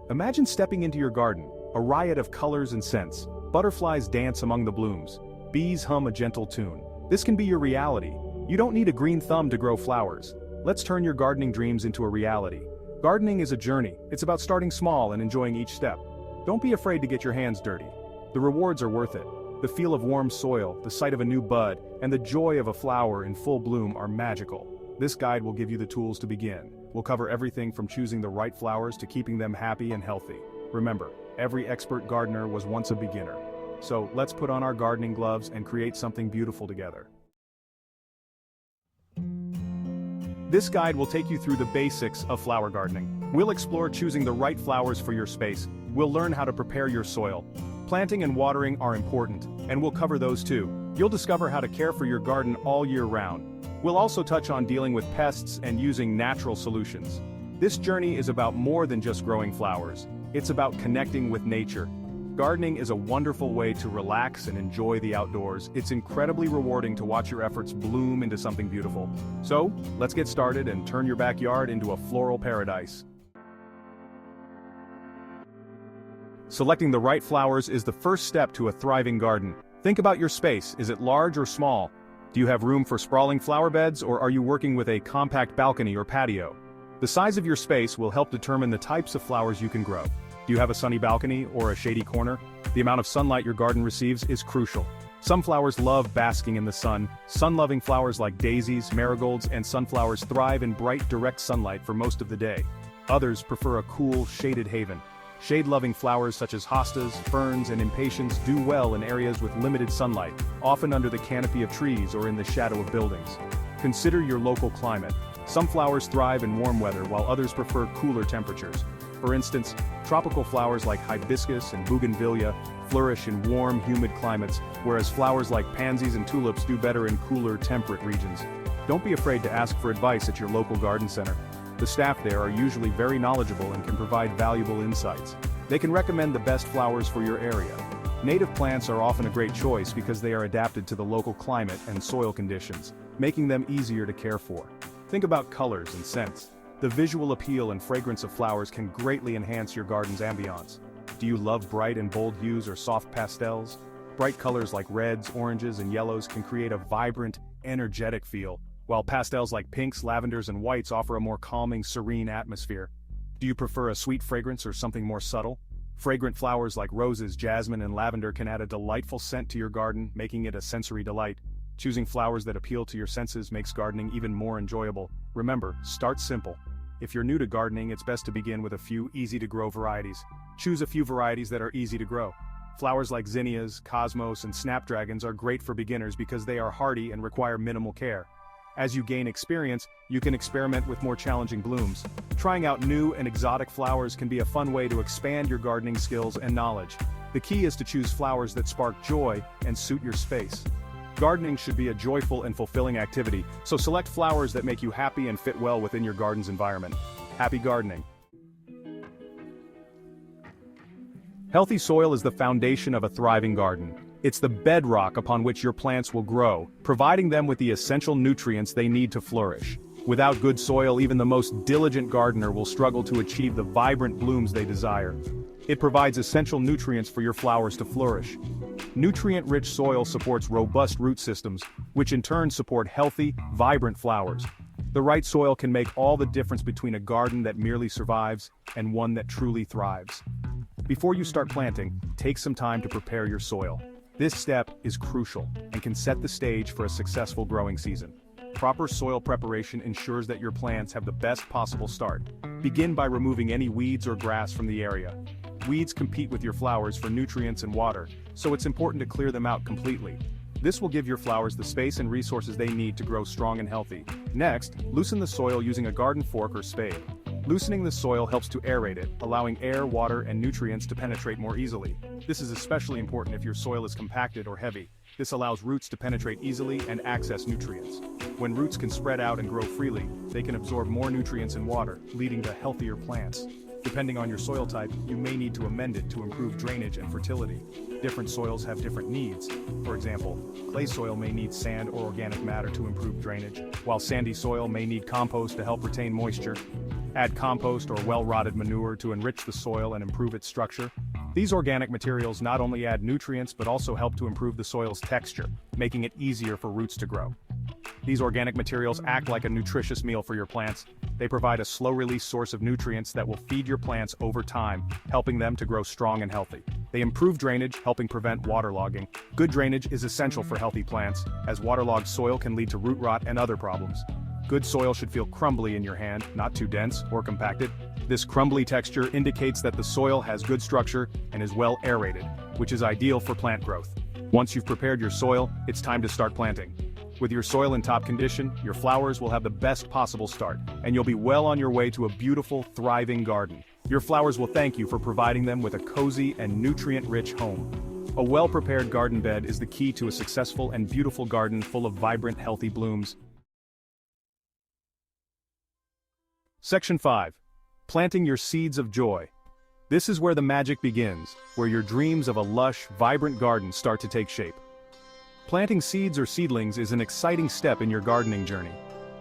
Imagine stepping into your garden, a riot of colors and scents. Butterflies dance among the blooms. Bees hum a gentle tune. This can be your reality. You don't need a green thumb to grow flowers. Let's turn your gardening dreams into a reality. Gardening is a journey. It's about starting small and enjoying each step. Don't be afraid to get your hands dirty. The rewards are worth it. The feel of warm soil, the sight of a new bud, and the joy of a flower in full bloom are magical. This guide will give you the tools to begin. We'll cover everything from choosing the right flowers to keeping them happy and healthy. Remember, every expert gardener was once a beginner. So let's put on our gardening gloves and create something beautiful together. This guide will take you through the basics of flower gardening. We'll explore choosing the right flowers for your space. We'll learn how to prepare your soil. Planting and watering are important, and we'll cover those too. You'll discover how to care for your garden all year round. We'll also touch on dealing with pests and using natural solutions. This journey is about more than just growing flowers. It's about connecting with nature. Gardening is a wonderful way to relax and enjoy the outdoors. It's incredibly rewarding to watch your efforts bloom into something beautiful. So, let's get started and turn your backyard into a floral paradise. Selecting the right flowers is the first step to a thriving garden. Think about your space. Is it large or small? Do you have room for sprawling flower beds, or are you working with a compact balcony or patio? The size of your space will help determine the types of flowers you can grow. Do you have a sunny balcony or a shady corner? The amount of sunlight your garden receives is crucial. Some flowers love basking in the sun. Sun-loving flowers like daisies, marigolds, and sunflowers thrive in bright, direct sunlight for most of the day. Others prefer a cool, shaded haven. Shade-loving flowers such as hostas, ferns, and impatiens do well in areas with limited sunlight, often under the canopy of trees or in the shadow of buildings. Consider your local climate. Some flowers thrive in warm weather while others prefer cooler temperatures. For instance, tropical flowers like hibiscus and bougainvillea flourish in warm, humid climates, whereas flowers like pansies and tulips do better in cooler, temperate regions. Don't be afraid to ask for advice at your local garden center. The staff there are usually very knowledgeable and can provide valuable insights. They can recommend the best flowers for your area. Native plants are often a great choice because they are adapted to the local climate and soil conditions, making them easier to care for. Think about colors and scents. The visual appeal and fragrance of flowers can greatly enhance your garden's ambiance. Do you love bright and bold hues or soft pastels? Bright colors like reds, oranges, and yellows can create a vibrant, energetic feel, while pastels like pinks, lavenders, and whites offer a more calming, serene atmosphere. Do you prefer a sweet fragrance or something more subtle? Fragrant flowers like roses, jasmine, and lavender can add a delightful scent to your garden, making it a sensory delight. Choosing flowers that appeal to your senses makes gardening even more enjoyable. Remember, start simple. If you're new to gardening, it's best to begin with a few easy-to-grow varieties. Choose a few varieties that are easy to grow. Flowers like zinnias, cosmos, and snapdragons are great for beginners because they are hardy and require minimal care. As you gain experience, you can experiment with more challenging blooms. Trying out new and exotic flowers can be a fun way to expand your gardening skills and knowledge. The key is to choose flowers that spark joy and suit your space. Gardening should be a joyful and fulfilling activity, so select flowers that make you happy and fit well within your garden's environment. Happy gardening! Healthy soil is the foundation of a thriving garden. It's the bedrock upon which your plants will grow, providing them with the essential nutrients they need to flourish. Without good soil, even the most diligent gardener will struggle to achieve the vibrant blooms they desire. It provides essential nutrients for your flowers to flourish. Nutrient-rich soil supports robust root systems, which in turn support healthy, vibrant flowers. The right soil can make all the difference between a garden that merely survives and one that truly thrives. Before you start planting, take some time to prepare your soil. This step is crucial and can set the stage for a successful growing season. Proper soil preparation ensures that your plants have the best possible start. Begin by removing any weeds or grass from the area. Weeds compete with your flowers for nutrients and water, so it's important to clear them out completely. This will give your flowers the space and resources they need to grow strong and healthy. Next, loosen the soil using a garden fork or spade. Loosening the soil helps to aerate it, allowing air, water, and nutrients to penetrate more easily. This is especially important if your soil is compacted or heavy. This allows roots to penetrate easily and access nutrients. When roots can spread out and grow freely, they can absorb more nutrients and water, leading to healthier plants. Depending on your soil type, you may need to amend it to improve drainage and fertility. Different soils have different needs. For example, clay soil may need sand or organic matter to improve drainage, while sandy soil may need compost to help retain moisture. Add compost or well-rotted manure to enrich the soil and improve its structure. These organic materials not only add nutrients but also help to improve the soil's texture, making it easier for roots to grow. These organic materials act like a nutritious meal for your plants. They provide a slow-release source of nutrients that will feed your plants over time, helping them to grow strong and healthy. They improve drainage, helping prevent waterlogging. Good drainage is essential for healthy plants, as waterlogged soil can lead to root rot and other problems. Good soil should feel crumbly in your hand, not too dense or compacted. This crumbly texture indicates that the soil has good structure and is well aerated, which is ideal for plant growth. Once you've prepared your soil, it's time to start planting. With your soil in top condition, your flowers will have the best possible start, and you'll be well on your way to a beautiful, thriving garden. Your flowers will thank you for providing them with a cozy and nutrient-rich home. A well-prepared garden bed is the key to a successful and beautiful garden full of vibrant, healthy blooms. Section 5. Planting your seeds of joy. This is where the magic begins, where your dreams of a lush, vibrant garden start to take shape. Planting seeds or seedlings is an exciting step in your gardening journey.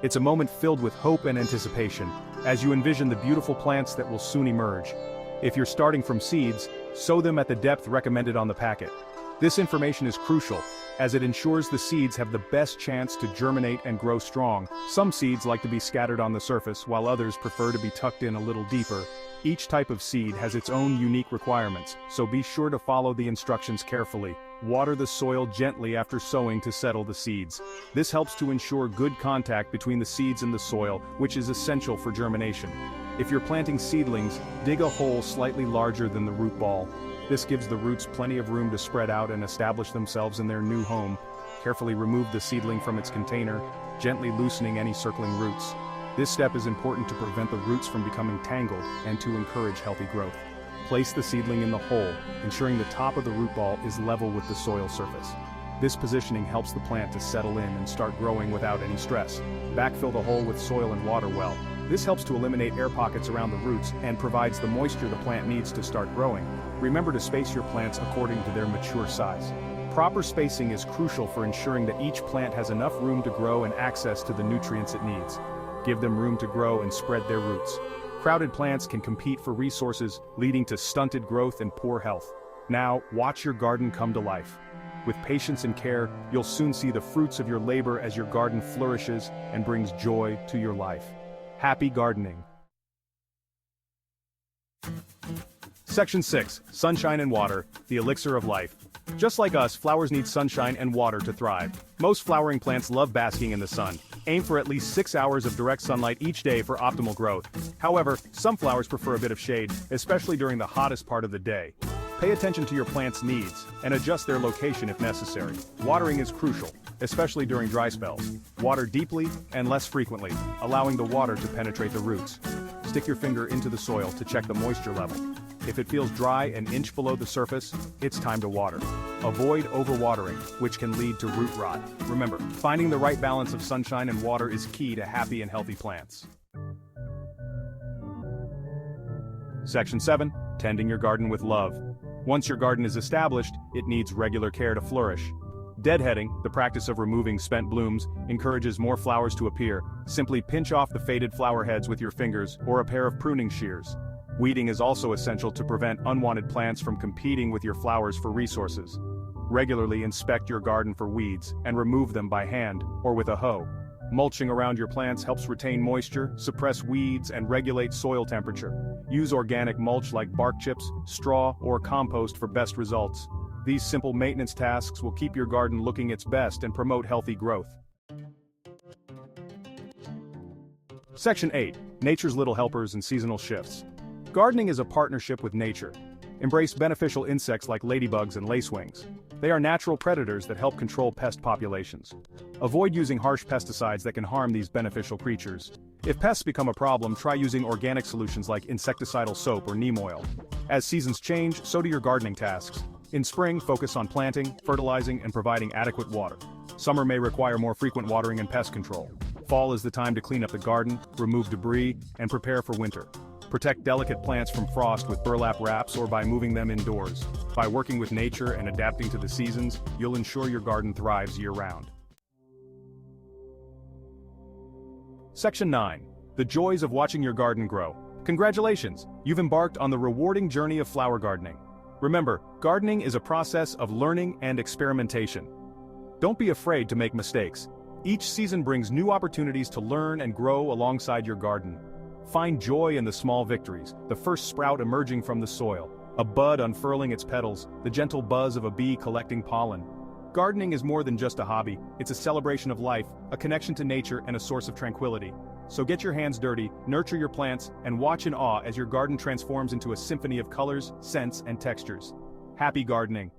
It's a moment filled with hope and anticipation, as you envision the beautiful plants that will soon emerge. If you're starting from seeds, sow them at the depth recommended on the packet. This information is crucial, as it ensures the seeds have the best chance to germinate and grow strong. Some seeds like to be scattered on the surface, while others prefer to be tucked in a little deeper. Each type of seed has its own unique requirements, so be sure to follow the instructions carefully. Water the soil gently after sowing to settle the seeds. This helps to ensure good contact between the seeds and the soil, which is essential for germination. If you're planting seedlings, dig a hole slightly larger than the root ball. This gives the roots plenty of room to spread out and establish themselves in their new home. Carefully remove the seedling from its container, gently loosening any circling roots. This step is important to prevent the roots from becoming tangled and to encourage healthy growth. Place the seedling in the hole, ensuring the top of the root ball is level with the soil surface. This positioning helps the plant to settle in and start growing without any stress. Backfill the hole with soil and water well. This helps to eliminate air pockets around the roots and provides the moisture the plant needs to start growing. Remember to space your plants according to their mature size. Proper spacing is crucial for ensuring that each plant has enough room to grow and access to the nutrients it needs. Give them room to grow and spread their roots. Crowded plants can compete for resources, leading to stunted growth and poor health. Now, watch your garden come to life. With patience and care, you'll soon see the fruits of your labor as your garden flourishes and brings joy to your life. Happy gardening. Section 6. Sunshine and water, the elixir of life. Just like us, flowers need sunshine and water to thrive. Most flowering plants love basking in the sun. Aim for at least 6 hours of direct sunlight each day for optimal growth. However, some flowers prefer a bit of shade, especially during the hottest part of the day. Pay attention to your plant's needs and adjust their location if necessary. Watering is crucial, especially during dry spells. Water deeply and less frequently, allowing the water to penetrate the roots. Stick your finger into the soil to check the moisture level. If it feels dry an inch below the surface, it's time to water. Avoid overwatering, which can lead to root rot. Remember, finding the right balance of sunshine and water is key to happy and healthy plants. Section 7. Tending your garden with love. Once your garden is established, it needs regular care to flourish. Deadheading, the practice of removing spent blooms, encourages more flowers to appear. Simply pinch off the faded flower heads with your fingers or a pair of pruning shears. Weeding is also essential to prevent unwanted plants from competing with your flowers for resources. Regularly inspect your garden for weeds and remove them by hand or with a hoe. Mulching around your plants helps retain moisture, suppress weeds, and regulate soil temperature. Use organic mulch like bark chips, straw, or compost for best results. These simple maintenance tasks will keep your garden looking its best and promote healthy growth. Section 8. Nature's little helpers and seasonal shifts. Gardening is a partnership with nature. Embrace beneficial insects like ladybugs and lacewings. They are natural predators that help control pest populations. Avoid using harsh pesticides that can harm these beneficial creatures. If pests become a problem, try using organic solutions like insecticidal soap or neem oil. As seasons change, so do your gardening tasks. In spring, focus on planting, fertilizing, and providing adequate water. Summer may require more frequent watering and pest control. Fall is the time to clean up the garden, remove debris, and prepare for winter. Protect delicate plants from frost with burlap wraps or by moving them indoors. By working with nature and adapting to the seasons, you'll ensure your garden thrives year-round. Section 9. the joys of watching your garden grow. Congratulations, you've embarked on the rewarding journey of flower gardening. Remember, gardening is a process of learning and experimentation. Don't be afraid to make mistakes. Each season brings new opportunities to learn and grow alongside your garden. Find joy in the small victories, the first sprout emerging from the soil, a bud unfurling its petals, the gentle buzz of a bee collecting pollen. Gardening is more than just a hobby, it's a celebration of life, a connection to nature and a source of tranquility. So get your hands dirty, nurture your plants, and watch in awe as your garden transforms into a symphony of colors, scents, and textures. Happy gardening!